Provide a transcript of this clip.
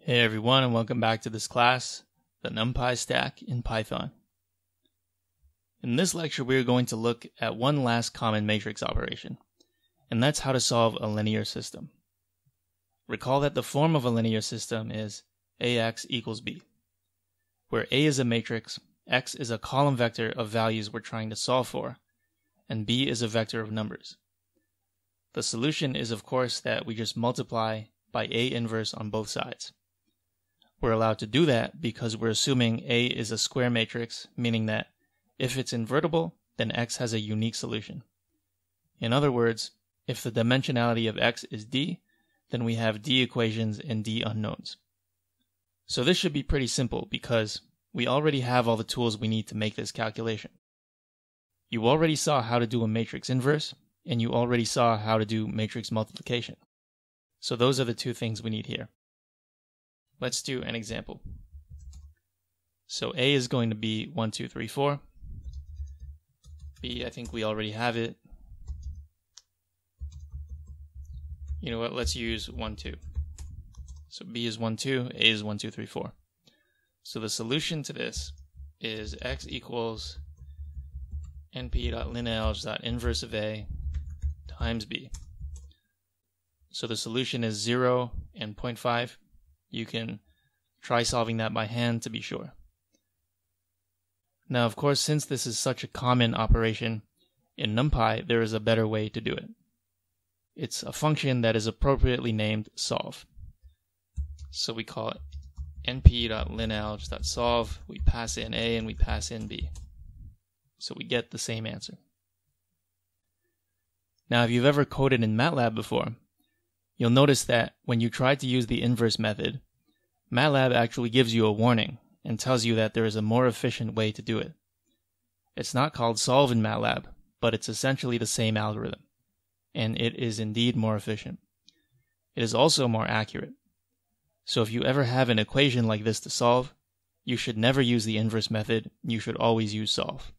Hey everyone, and welcome back to this class, the Numpy stack in Python. In this lecture, we are going to look at one last common matrix operation, and that's how to solve a linear system. Recall that the form of a linear system is AX equals B, where A is a matrix, X is a column vector of values we're trying to solve for, and B is a vector of numbers. The solution is, of course, that we just multiply by A inverse on both sides. We're allowed to do that because we're assuming A is a square matrix, meaning that if it's invertible, then X has a unique solution. In other words, if the dimensionality of X is D, then we have D equations and D unknowns. So this should be pretty simple because we already have all the tools we need to make this calculation. You already saw how to do a matrix inverse, and you already saw how to do matrix multiplication. So those are the two things we need here. Let's do an example. So A is going to be 1, 2, 3, 4. B, I think we already have it. You know what, let's use 1, 2. So B is 1, 2, A is 1, 2, 3, 4. So the solution to this is X equals np.linalg.inverse of A times B. So the solution is 0 and 0.5. You can try solving that by hand to be sure. Now, of course, since this is such a common operation, in Numpy there is a better way to do it. It's a function that is appropriately named solve. So we call it np.linalg.solve. We pass in A and we pass in B. So we get the same answer. Now, if you've ever coded in MATLAB before, you'll notice that when you try to use the inverse method, MATLAB actually gives you a warning and tells you that there is a more efficient way to do it. It's not called solve in MATLAB, but it's essentially the same algorithm, and it is indeed more efficient. It is also more accurate. So if you ever have an equation like this to solve, you should never use the inverse method, you should always use solve.